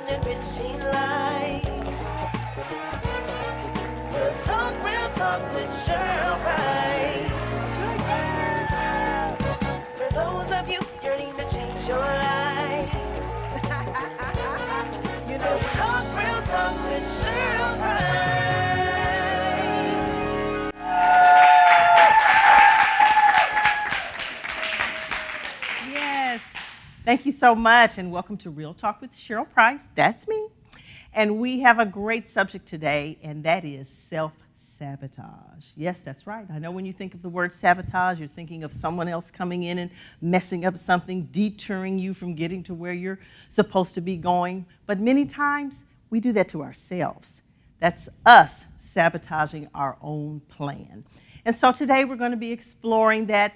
enriching life. Real talk with Cheryl Price. For those of you yearning to change your life. Real talk with Cheryl Price. Yes. Thank you so much, and welcome to Real Talk with Cheryl Price. That's me. And we have a great subject today, and that is self-sabotage. Yes, that's right. I know when you think of the word sabotage, you're thinking of someone else coming in and messing up something, deterring you from getting to where you're supposed to be going. But many times, we do that to ourselves. That's us sabotaging our own plan. And so today we're going to be exploring that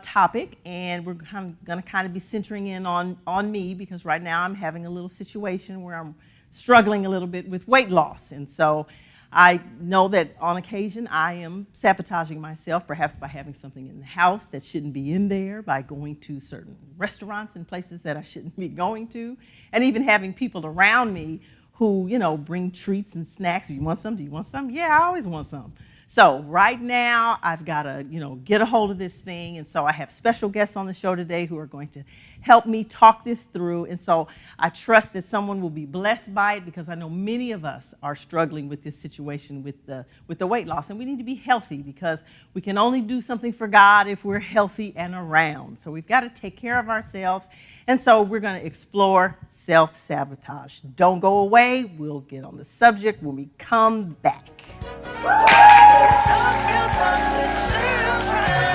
topic, and we're going to be centering in on me, because right now I'm having a little situation where I'm struggling a little bit with weight loss. And so I know that on occasion I am sabotaging myself, perhaps by having something in the house that shouldn't be in there, by going to certain restaurants and places that I shouldn't be going to, and even having people around me who, bring treats and snacks. Do you want some? Do you want some? Yeah, I always want some. So right now, I've got to, get a hold of this thing. And so I have special guests on the show today who are going to help me talk this through. And so I trust that someone will be blessed by it, because I know many of us are struggling with this situation with the weight loss. And we need to be healthy, because we can only do something for God if we're healthy and around. So we've got to take care of ourselves. And so we're going to explore self-sabotage. Don't go away. We'll get on the subject when we come back. Real talk with Cheryl Price.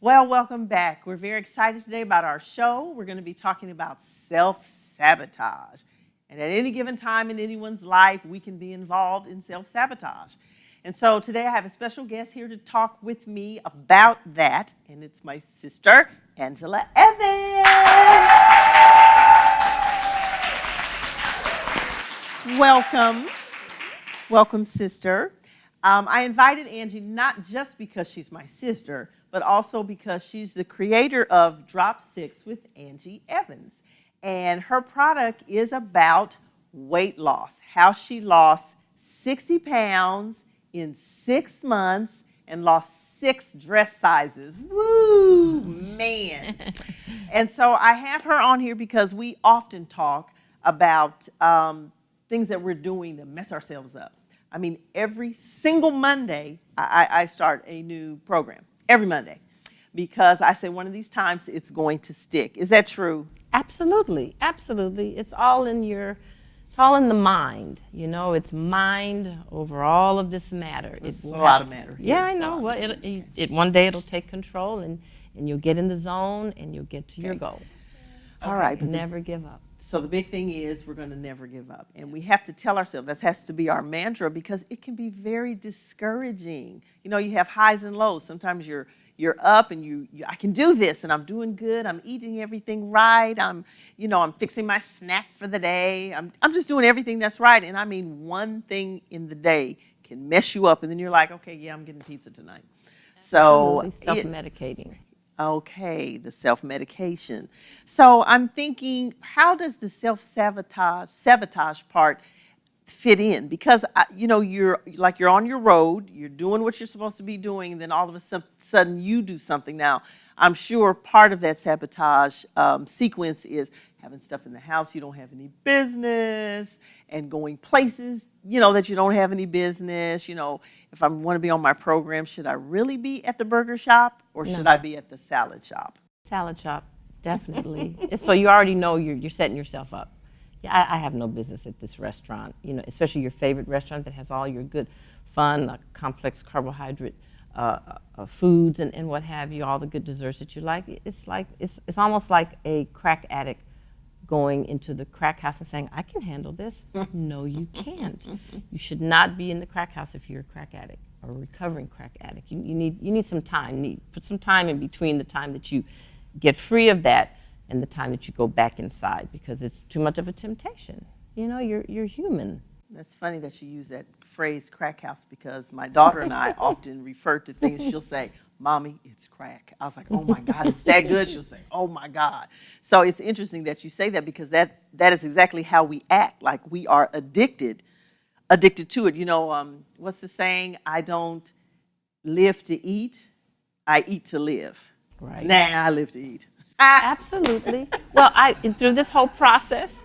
Well, welcome back. We're very excited today about our show. We're going to be talking about self-sabotage. And at any given time in anyone's life, we can be involved in self-sabotage. And so today I have a special guest here to talk with me about that, and it's my sister, Angela Evans. Welcome. Welcome, sister. I invited Angie not just because she's my sister, but also because she's the creator of Drop 6 with Angie Evans. And her product is about weight loss, how she lost 60 pounds in 6 months and lost 6 dress sizes. Woo, man. And so I have her on here because we often talk about things that we're doing to mess ourselves up. I mean, every single Monday, I start a new program, every Monday, because I say one of these times it's going to stick. Is that true? Absolutely, absolutely. It's all in the mind, it's mind over all of this matter. It's a lot of matter. Yeah, I know. Well, one day it'll take control, and you'll get in the zone, and you'll get to your goal. All right. But never give up. So the big thing is we're going to never give up. And we have to tell ourselves, that has to be our mantra, because it can be very discouraging. You have highs and lows. Sometimes you're up and I can do this, and I'm doing good. I'm eating everything right. I'm fixing my snack for the day. I'm just doing everything that's right. And I mean, one thing in the day can mess you up, and then you're like, okay, yeah, I'm getting pizza tonight. So self-medicating. Okay, the self-medication. So I'm thinking, how does the sabotage part fit in? Because you're on your road, you're doing what you're supposed to be doing, and then all of a sudden you do something. Now, I'm sure part of that sabotage sequence is having stuff in the house you don't have any business, and going places that you don't have any business. If I want to be on my program, should I really be at the burger shop, or should I be at the salad shop? Salad shop, definitely. So you already know you're setting yourself up. Yeah, I have no business at this restaurant, especially your favorite restaurant that has all your good, fun, complex carbohydrate foods and what have you, all the good desserts that you like. It's almost like a crack addict going into the crack house and saying, I can handle this. No, you can't. You should not be in the crack house if you're a crack addict or a recovering crack addict. You need some time. Put some time in between the time that you get free of that and the time that you go back inside, because it's too much of a temptation. You know, you're human. That's funny that you use that phrase crack house because my daughter and I often refer to things. She'll say, Mommy, it's crack. I was like, oh my God, it's that good? She'll say, oh my God. So it's interesting that you say that because that is exactly how we act. Like we are addicted to it. You know, what's the saying? I don't live to eat, I eat to live. Right. Nah, I live to eat. Absolutely. Well, and through this whole process,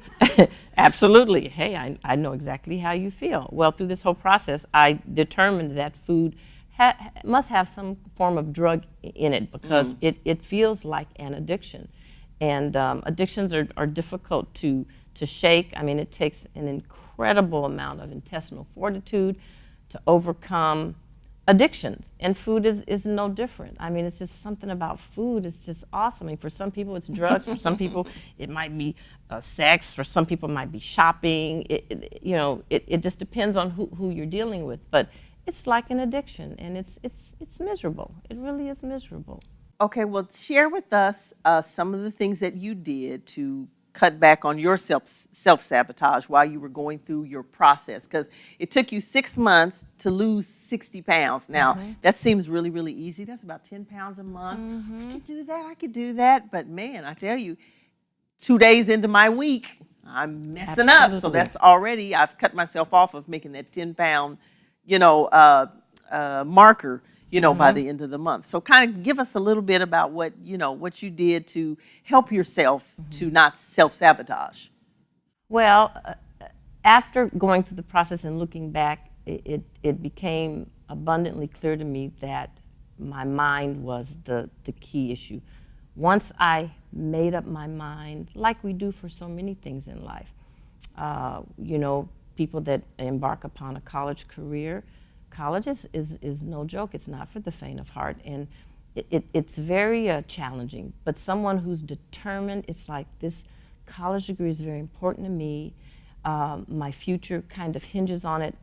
absolutely. Hey, I know exactly how you feel. Well, through this whole process, I determined that food must have some form of drug in it because it feels like an addiction. And addictions are difficult to shake. I mean, it takes an incredible amount of intestinal fortitude to overcome addictions, and food is no different. I mean, it's just something about food. It's just awesome. I mean, for some people, it's drugs. For some people, it might be sex. For some people, it might be shopping. It just depends on who you're dealing with. But it's like an addiction, and it's miserable. It really is miserable. Okay, well, share with us some of the things that you did to cut back on your self-sabotage while you were going through your process, because it took you 6 months to lose 60 pounds. Now, that seems really, really easy. That's about 10 pounds a month. I could do that. But man, I tell you, 2 days into my week, I'm messing up. So that's already, I've cut myself off of making that 10-pound, marker, by the end of the month. So kind of give us a little bit about what you did to help yourself to not self-sabotage. Well, after going through the process and looking back, it became abundantly clear to me that my mind was the key issue. Once I made up my mind, like we do for so many things in life, people that embark upon a college career, college is no joke. It's not for the faint of heart, and it's very challenging. But someone who's determined, it's like this college degree is very important to me. My future kind of hinges on it.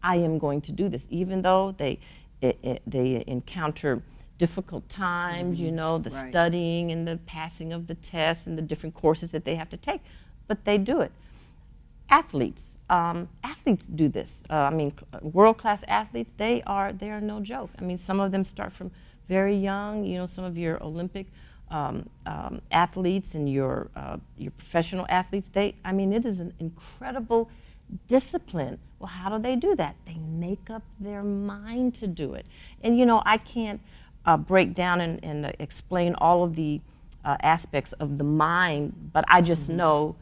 I am going to do this, even though they encounter difficult times, the studying and the passing of the tests and the different courses that they have to take, but they do it. Athletes do this. World-class athletes, they are no joke. I mean, some of them start from very young. Some of your Olympic athletes and your professional athletes. It is an incredible discipline. Well, how do they do that? They make up their mind to do it. And I can't break down and explain all of the aspects of the mind, but I just know.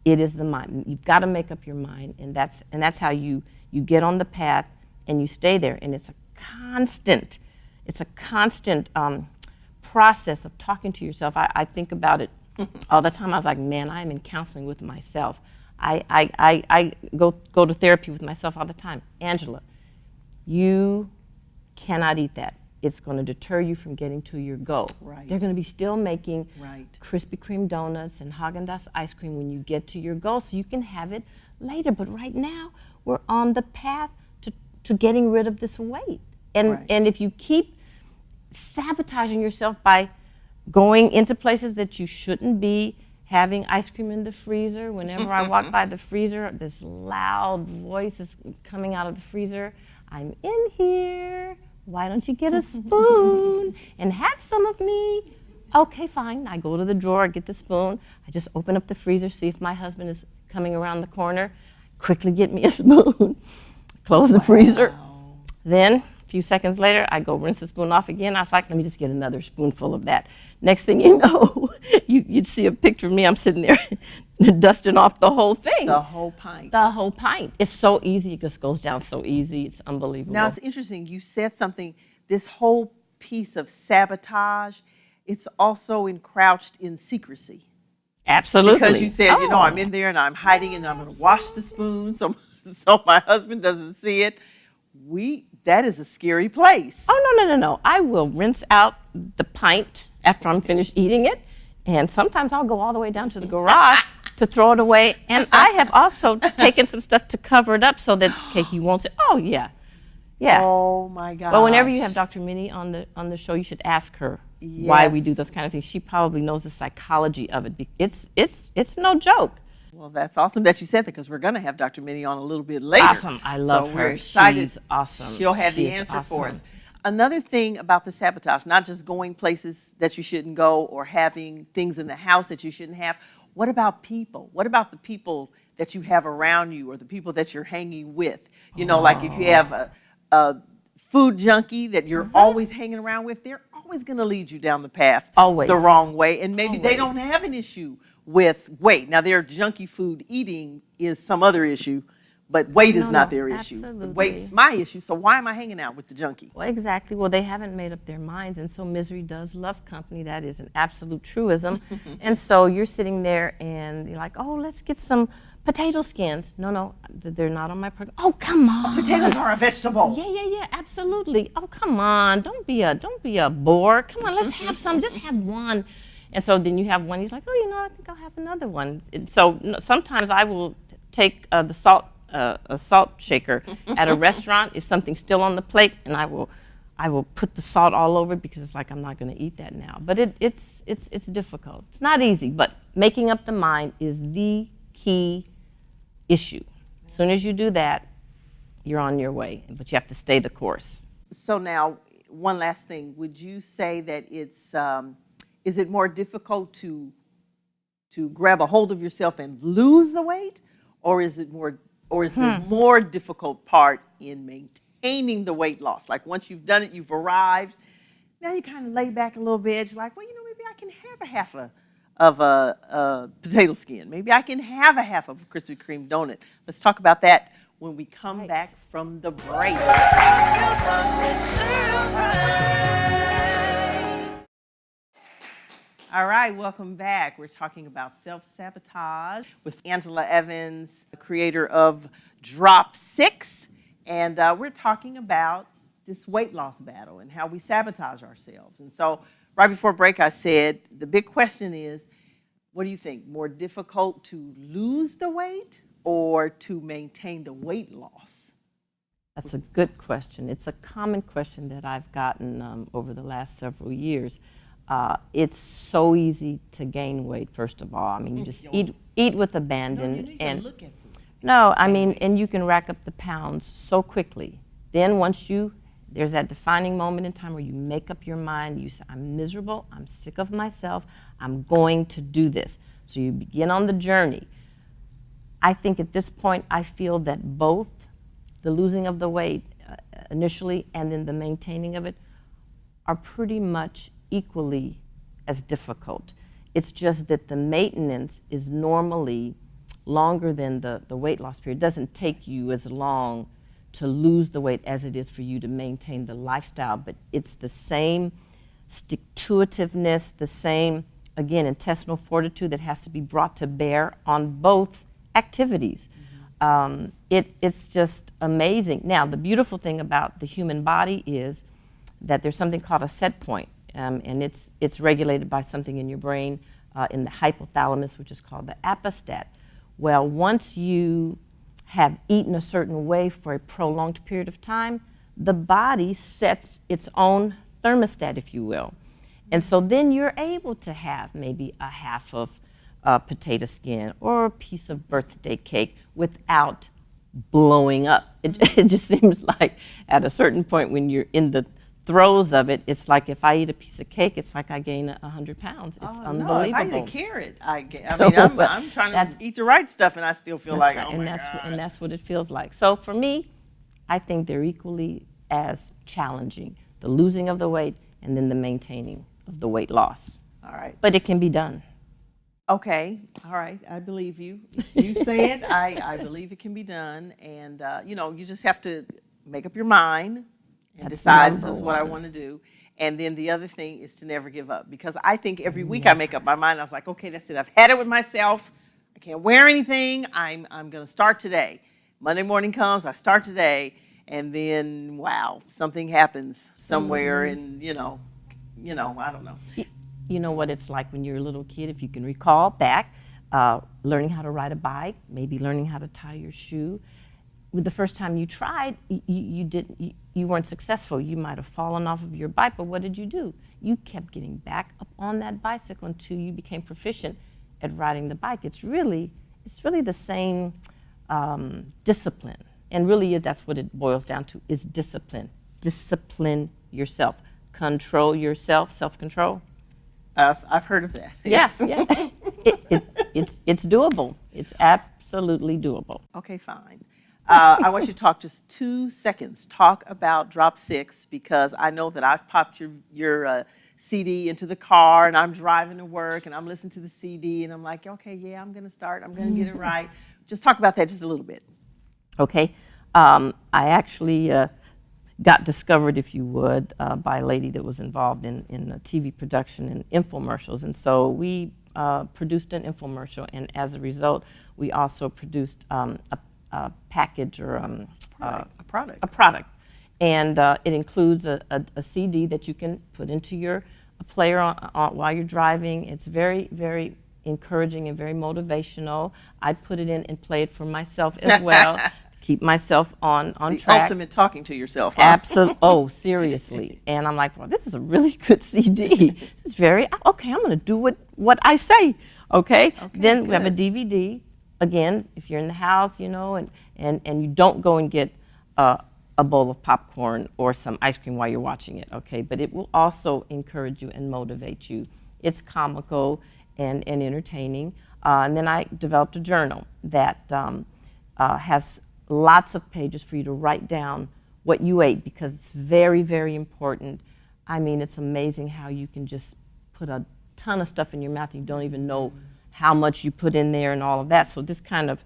It is the mind. You've got to make up your mind, and that's how you get on the path and you stay there. And it's a constant process of talking to yourself. I think about it all the time. I was like, man, I am in counseling with myself. I go to therapy with myself all the time. Angela, you cannot eat that. It's going to deter you from getting to your goal. Right. They're going to be still making Krispy Kreme donuts and Haagen-Dazs ice cream when you get to your goal, so you can have it later. But right now, we're on the path to getting rid of this weight. And if you keep sabotaging yourself by going into places that you shouldn't be, having ice cream in the freezer. Whenever I walk by the freezer, this loud voice is coming out of the freezer. I'm in here. Why don't you get a spoon and have some of me? Okay, fine. I go to the drawer, get the spoon. I just open up the freezer, see if my husband is coming around the corner. Quickly get me a spoon. Close the freezer. Then, a few seconds later, I go rinse the spoon off again. I was like, let me just get another spoonful of that. Next thing you know, you'd see a picture of me. I'm sitting there dusting off the whole thing. The whole pint. The whole pint. It's so easy. It just goes down so easy. It's unbelievable. Now, it's interesting. You said something, this whole piece of sabotage, it's also encrouched in secrecy. Absolutely. Because you said, I'm in there and I'm hiding and I'm going to wash the spoon so my husband doesn't see it. That is a scary place. Oh, no. I will rinse out the pint after I'm finished eating it. And sometimes I'll go all the way down to the garage to throw it away. And I have also taken some stuff to cover it up so that he won't say, oh, yeah. Oh, my gosh. Well, whenever you have Dr. Minnie on the show, you should ask her why we do those kind of things. She probably knows the psychology of it. It's no joke. Well, that's awesome that you said that because we're going to have Dr. Minnie on a little bit later. Awesome. I love so her. We're excited. She's awesome. She'll have She the is answer for us. awesome. Another thing about the sabotage, not just going places that you shouldn't go or having things in the house that you shouldn't have. What about people? What about the people that you have around you or the people that you're hanging with? You know, like if you have a food junkie that you're always hanging around with, they're always going to lead you down the path Always. the wrong way. And maybe they don't Always. have an issue with weight. Now, their junky food eating is some other issue, but weight is not their issue. Absolutely. Weight's my issue, so why am I hanging out with the junkie? Well, exactly. Well, they haven't made up their minds, and so misery does love company. That is an absolute truism. And so you're sitting there, and you're like, "Oh, let's get some potato skins." No, they're not on my program. Oh, come on. Potatoes are a vegetable. Yeah, absolutely. Oh, come on. Don't be a bore. Come on, let's have some. Just have one. And so then you have one. He's like, "Oh, I think I'll have another one." And so sometimes I will take a salt shaker at a restaurant if something's still on the plate, and I will put the salt all over it because it's like I'm not going to eat that now. But it's difficult. It's not easy, but making up the mind is the key issue. As soon as you do that, you're on your way, but you have to stay the course. So now, one last thing. Would you say that is it more difficult to grab a hold of yourself and lose the weight, or is it the more difficult part in maintaining the weight loss? Like once you've done it, you've arrived. Now you kind of lay back a little bit. You're like, well, maybe I can have a half of a potato skin. Maybe I can have a half of a Krispy Kreme donut. Let's talk about that when we come back from the break. Real Talk with Cheryl Price. All right, welcome back. We're talking about self-sabotage with Angela Evans, the creator of Drop 6. And we're talking about this weight loss battle and how we sabotage ourselves. And so right before break, I said, the big question is, what do you think? More difficult to lose the weight or to maintain the weight loss? That's a good question. It's a common question that I've gotten over the last several years. It's so easy to gain weight, first of all. I mean, you just eat with abandon. And look at food. no, I mean, and you can rack up the pounds so quickly. Then once there's that defining moment in time where you make up your mind, you say, I'm miserable, I'm sick of myself, I'm going to do this. So you begin on the journey. I think at this point, I feel that both the losing of the weight initially and then the maintaining of it are pretty much equally as difficult. It's just that the maintenance is normally longer than the weight loss period. It doesn't take you as long to lose the weight as it is for you to maintain the lifestyle, but it's the same stick-to-itiveness, the same, again, intestinal fortitude that has to be brought to bear on both activities. It's just amazing. Now, the beautiful thing about the human body is that there's something called a set point, and it's regulated by something in your brain, in the hypothalamus, which is called the apostat. Well, once you have eaten a certain way for a prolonged period of time, the body sets its own thermostat, if you will. And so then you're able to have maybe a half of potato skin or a piece of birthday cake without blowing up. It just seems like at a certain point when you're in the throes of it, it's like if I eat a piece of cake, it's like I gain 100 pounds. It's unbelievable. No, if I eat a carrot, I mean, I'm trying to eat the right stuff, and I still feel like, right. oh and my that's God. And that's what it feels like. So for me, I think they're equally as challenging: the losing of the weight and then the maintaining of the weight loss. All right. But it can be done. Okay. All right. I believe you. You say it. I believe it can be done, and you just have to make up your mind and decide this is what I want to do. And then the other thing is to never give up, because I think every week I make up my mind. I was like, okay, that's it. I've had it with myself. I can't wear anything. I'm going to start today. Monday morning comes, I start today, and then wow, something happens somewhere, and I don't know. You know what it's like when you're a little kid, if you can recall back, learning how to ride a bike, maybe learning how to tie your shoe. With the first time you tried, you weren't successful. You might have fallen off of your bike, but what did you do? You kept getting back up on that bicycle until you became proficient at riding the bike. It's it's really the same discipline. And really, that's what it boils down to, is discipline. Discipline yourself. Control yourself, self-control. I've heard of that. Yes, yeah. It's doable. It's absolutely doable. Okay, fine. I want you to talk just 2 seconds. Talk about Drop 6, because I know that I've popped your CD into the car and I'm driving to work and I'm listening to the CD and I'm like, okay, yeah, I'm going to start. I'm going to get it right. Just talk about that just a little bit. Okay. I actually got discovered, if you would, by a lady that was involved in a TV production and infomercials. And so we produced an infomercial, and as a result, we also produced a package or a product. A product. And it includes a CD that you can put into your player while you're driving. It's very, very encouraging and very motivational. I put it in and play it for myself as well. Keep myself on track. The ultimate talking to yourself. Huh? Absolutely. Oh, seriously. And I'm like, well, this is a really good CD. It's very, okay, I'm going to do what I say. Okay? Then we have a DVD. Again, if you're in the house, you know, and you don't go and get a bowl of popcorn or some ice cream while you're watching it, okay? But it will also encourage you and motivate you. It's comical and entertaining. And then I developed a journal that has lots of pages for you to write down what you ate, because it's very, very important. I mean, it's amazing how you can just put a ton of stuff in your mouth and you don't even know how much you put in there and all of that. So this kind of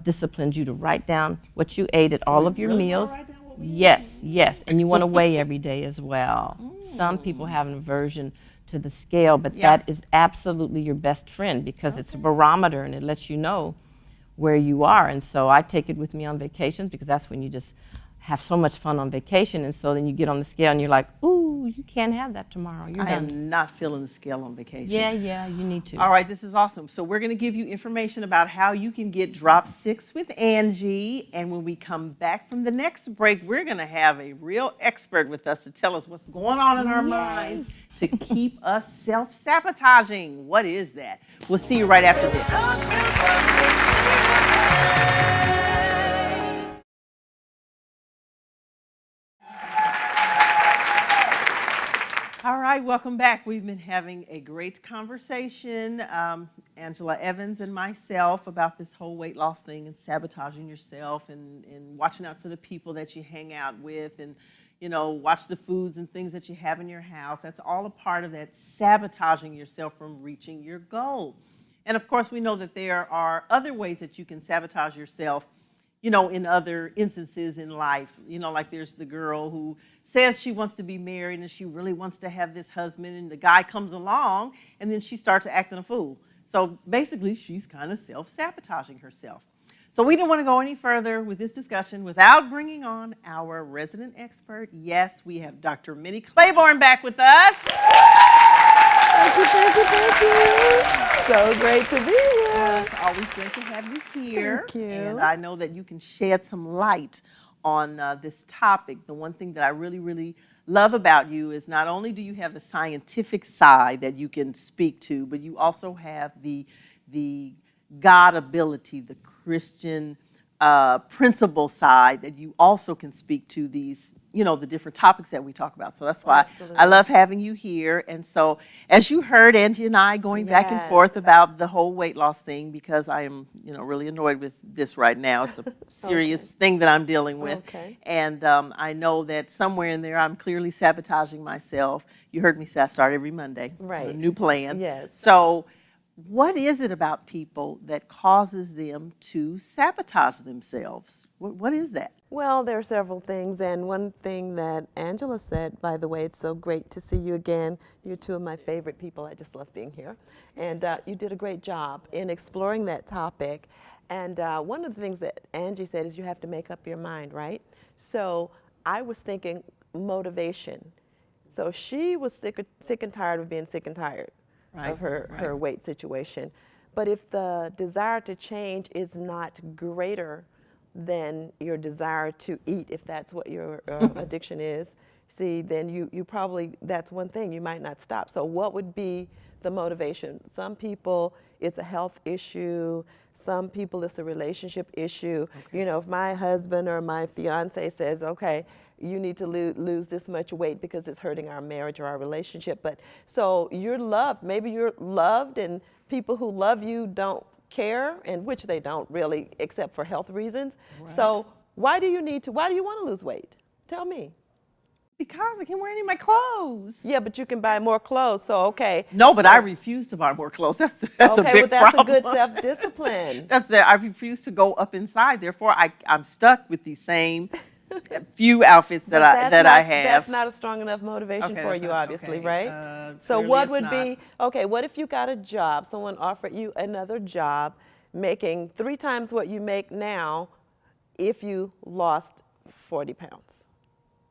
disciplines you to write down what you ate at all of your meals. Yes, yes, and you want to weigh every day as well. Some people have an aversion to the scale, but that is absolutely your best friend, because it's a barometer and it lets you know where you are. And so I take it with me on vacations, because that's when you just have so much fun on vacation. And so then you get on the scale and you're like, ooh, you can't have that tomorrow. You're done. am not feeling the scale on vacation. Yeah, you need to. All right, this is awesome. So we're going to give you information about how you can get Drop 6 with Angie. And when we come back from the next break, we're going to have a real expert with us to tell us what's going on in our minds to keep us self-sabotaging. What is that? We'll see you right after this. All right, welcome back. We've been having a great conversation, Angela Evans and myself, about this whole weight loss thing and sabotaging yourself and watching out for the people that you hang out with, and you know, watch the foods and things that you have in your house. That's all a part of that sabotaging yourself from reaching your goal. And of course, we know that there are other ways that you can sabotage yourself, you know, in other instances in life. You know, like there's the girl who says she wants to be married and she really wants to have this husband, and the guy comes along and then she starts acting a fool. So basically, she's kind of self-sabotaging herself. So we didn't want to go any further with this discussion without bringing on our resident expert. Yes, we have Dr. Minnie Claiborne back with us. Thank you. So great to be here. It's always great to have you here. Thank you. And I know that you can shed some light on this topic. The one thing that I really, really love about you is not only do you have the scientific side that you can speak to, but you also have the God ability, the Christian principle side that you also can speak to these, you know, the different topics that we talk about. So that's why I love having you here. And so as you heard Angie and I going back and forth about the whole weight loss thing, because I am, you know, really annoyed with this right now. It's a serious thing that I'm dealing with. And I know that somewhere in there I'm clearly sabotaging myself. You heard me say I start every Monday. Right. A new plan. Yes. So what is it about people that causes them to sabotage themselves? What is that? Well, there are several things, and one thing that Angela said, by the way, it's so great to see you again. You're two of my favorite people. I just love being here. And you did a great job in exploring that topic. And one of the things that Angie said is you have to make up your mind, right? So I was thinking motivation. So she was sick and tired of being sick and tired. Of her weight situation. But if the desire to change is not greater than your desire to eat, if that's what your addiction is, see, then you probably, that's one thing, you might not stop. So what would be the motivation? Some people, it's a health issue. Some people, it's a relationship issue. You know, if my husband or my fiance says, okay, you need to lose this much weight because it's hurting our marriage or our relationship. But so you're loved. Maybe you're loved, and people who love you don't care, and which they don't really, except for health reasons. Right. So why do you want to lose weight? Tell me. Because I can't wear any of my clothes. Yeah, but you can buy more clothes, so okay. No, but so, I refuse to buy more clothes. That's a okay, big well, that's problem. a good self-discipline. That's it. I refuse to go up inside. Therefore, I'm stuck with these same few outfits that I have. That's not a strong enough motivation for you, obviously, right? So what would be, okay, what if you got a job, someone offered you another job making 3 times what you make now if you lost 40 pounds?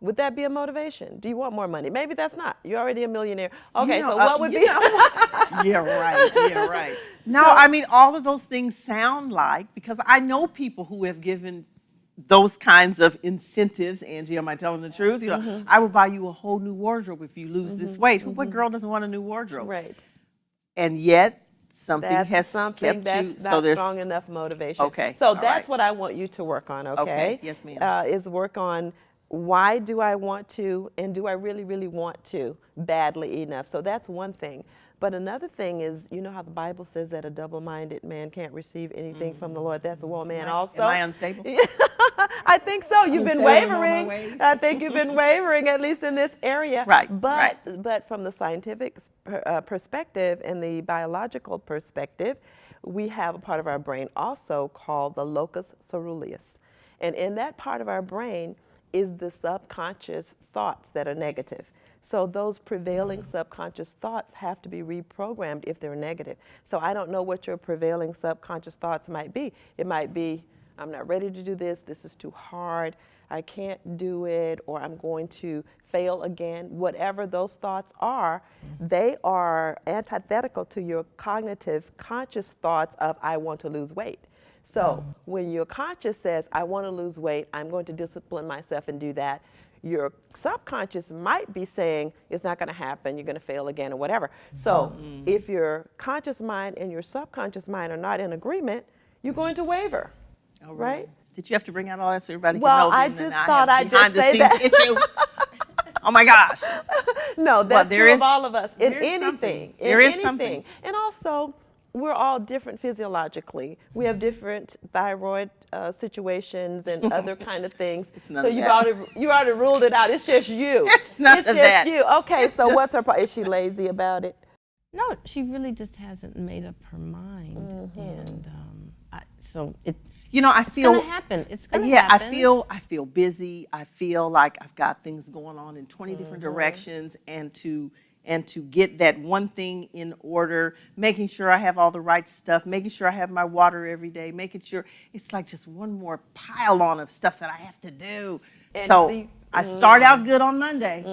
Would that be a motivation? Do you want more money? Maybe that's not. You're already a millionaire. Okay, so what would be? Yeah, right. Yeah, right. No, I mean, all of those things sound like, because I know people who have given those kinds of incentives. Angie, am I telling the truth? You know, I will buy you a whole new wardrobe if you lose this weight. What girl doesn't want a new wardrobe? Right. And yet, something That's has something kept that's you. not so there's strong enough motivation. Okay. So all that's right. what I want you to work on, okay? Okay. Yes, ma'am. Is work on, why do I want to, and do I really, really want to badly enough? So that's one thing. But another thing is, you know how the Bible says that a double-minded man can't receive anything from the Lord. That's a woman also. Am I unstable? I think so. You've been Unstable in all my wavering. ways? I think you've been wavering, at least in this area. Right, But right. but from the scientific perspective and the biological perspective, we have a part of our brain also called the locus ceruleus. And in that part of our brain is the subconscious thoughts that are negative. So those prevailing subconscious thoughts have to be reprogrammed if they're negative. So I don't know what your prevailing subconscious thoughts might be. It might be, I'm not ready to do this, this is too hard, I can't do it, or I'm going to fail again. Whatever those thoughts are, they are antithetical to your cognitive conscious thoughts of I want to lose weight. So when your conscious says, I want to lose weight, I'm going to discipline myself and do that, your subconscious might be saying, it's not going to happen, you're going to fail again, or whatever. So if your conscious mind and your subconscious mind are not in agreement, you're going to waver, right? Did you have to bring out all that so everybody Well, can know? I just thought I'd just say that. Issues? Oh my gosh. No, that's there true is- of all of us, in there is anything. something. In There is anything. something. And also, we're all different physiologically. We have different thyroid situations and other kind of things. none So of you already ruled it out. It's just you. It's none it's of just that. you. Okay, so what's her problem? Is she lazy about it? No, she really just hasn't made up her mind, and so it. You know, I It's feel. gonna happen. It's gonna Yeah, happen. I feel busy. I feel like I've got things going on in 20 different directions, and to get that one thing in order, making sure I have all the right stuff, making sure I have my water every day, making sure it's like just one more pile on of stuff that I have to do. And so see- I start out good on Monday.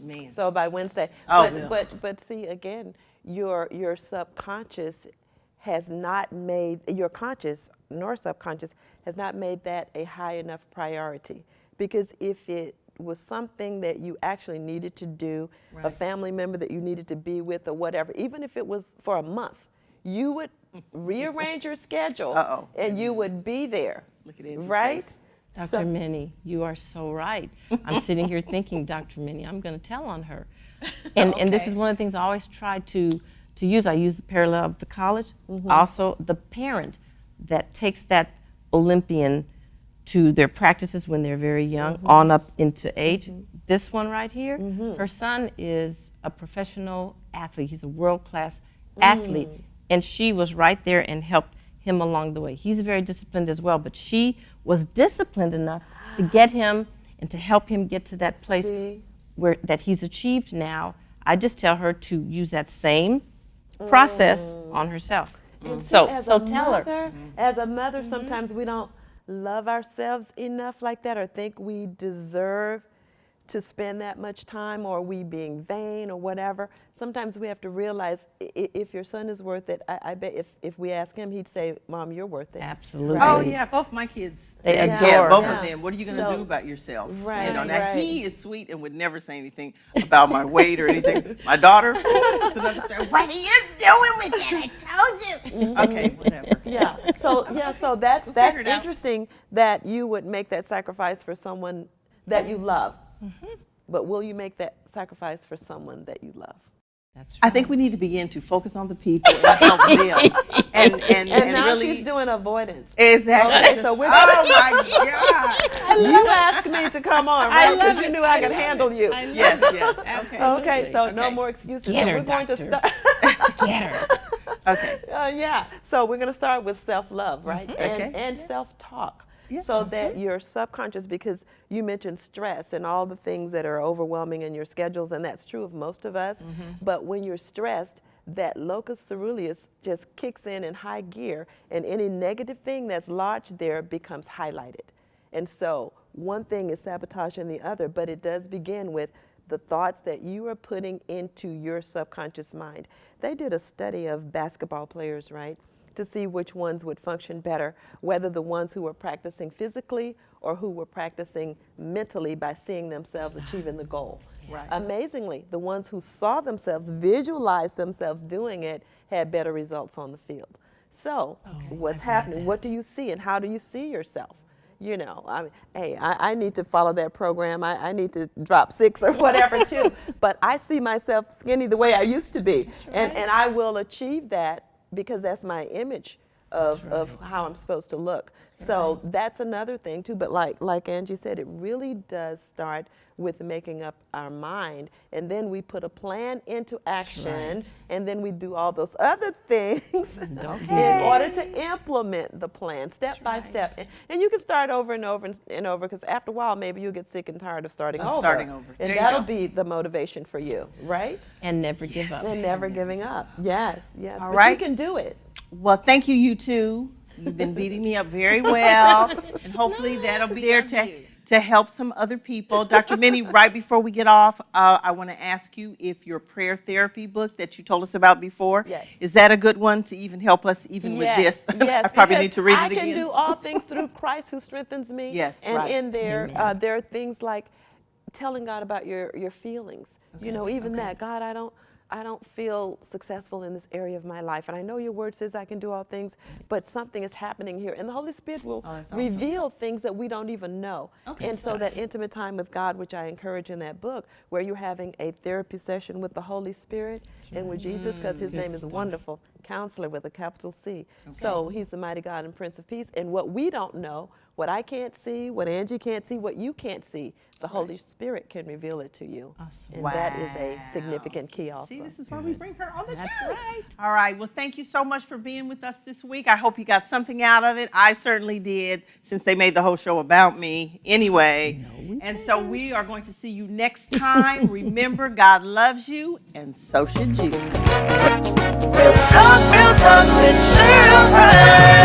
Man. So by Wednesday. Oh, but, yeah. but see, again, your subconscious has not made, your conscious nor subconscious has not made that a high enough priority. Because if it was something that you actually needed to do, a family member that you needed to be with or whatever, even if it was for a month, you would rearrange your schedule and you would be there. Look at Angie's right? face. Dr. Minnie, you are so right. I'm sitting here thinking, Dr. Minnie, I'm going to tell on her. And this is one of the things I always try to use. I use the parallel of the college. Also, the parent that takes that Olympian to their practices when they're very young, on up into age. This one right here, her son is a professional athlete. He's a world-class athlete. And she was right there and helped him along the way. He's very disciplined as well, but she was disciplined enough to get him and to help him get to that place where that he's achieved now. I just tell her to use that same process on herself. And So tell her. her. As a mother, sometimes we don't love ourselves enough like that or think we deserve to spend that much time, or are we being vain or whatever? Sometimes we have to realize if your son is worth it, I bet if we ask him, he'd say, Mom, you're worth it. Absolutely. Oh yeah, both my kids. They Yeah, adore both him. of them. What are you going to So- do about yourself? Right, You know, now right. he is sweet and would never say anything about my weight or anything. My daughter, that's another story. What are you doing with that? I told you. Okay, whatever. Yeah. So that's figure it out. interesting that you would make that sacrifice for someone that you love. But will you make that sacrifice for someone that you love? That's I think we need to begin to focus on the people and help them. And now really. she's doing avoidance. Exactly. Okay, so we're Oh my God. you asked me to come on, I right? love Because you it. knew I could handle you. Yes, yes. Okay. Okay, so no more excuses. Get So her, we're going to doctor. start. Get her. Okay. Yeah. So we're going to start with self-love, right? Okay. And self-talk. Yeah. So that your subconscious, because you mentioned stress and all the things that are overwhelming in your schedules, and that's true of most of us. But when you're stressed, that locus ceruleus just kicks in high gear, and any negative thing that's lodged there becomes highlighted. And so one thing is sabotaging the other, but it does begin with the thoughts that you are putting into your subconscious mind. They did a study of basketball players, right, to see which ones would function better, whether the ones who were practicing physically or who were practicing mentally by seeing themselves achieving the goal. Right. Amazingly, the ones who saw themselves, visualized themselves doing it, had better results on the field. So what's happening? What do you see, and how do you see yourself? You know, I need to follow that program. I need to drop 6 or whatever too. But I see myself skinny the way I used to be. And I will achieve that because that's my image of how I'm supposed to look. So that's another thing too. But like Angie said, it really does start with making up our mind, and then we put a plan into action, and then we do all those other things in order to implement the plan step by step. And you can start over and over and over, because after a while maybe you'll get sick and tired of starting over. There And you that'll go. be the motivation for you, right? And never give up. And never giving up. Yes, yes. All But right. you can do it. Well, thank you, you two. You've been beating me up very well, and hopefully that'll be there to help some other people. Dr. Minnie, right before we get off, I want to ask you if your prayer therapy book that you told us about before, Yes. is that a good one to even help us even with this? Yes, I probably because need to read it I again. can do all things through Christ who strengthens me. Yes, and right. in there, there are things like telling God about your feelings. You know, even that, God, I don't feel successful in this area of my life. And I know your word says I can do all things, but something is happening here. And the Holy Spirit will reveal things that we don't even know. And so that intimate time with God, which I encourage in that book, where you're having a therapy session with the Holy Spirit and with Jesus, because his name is Wonderful Counselor with a capital C. So he's the mighty God and Prince of Peace. And what we don't know, what I can't see, what Angie can't see, what you can't see, the Holy Spirit can reveal it to you. Awesome. And that is a significant key also. See, this is why we bring her on the That's show. right. All right. Well, thank you so much for being with us this week. I hope you got something out of it. I certainly did, since they made the whole show about me anyway. And so we are going to see you next time. Remember, God loves you, and so should you. Real talk with Cheryl Price.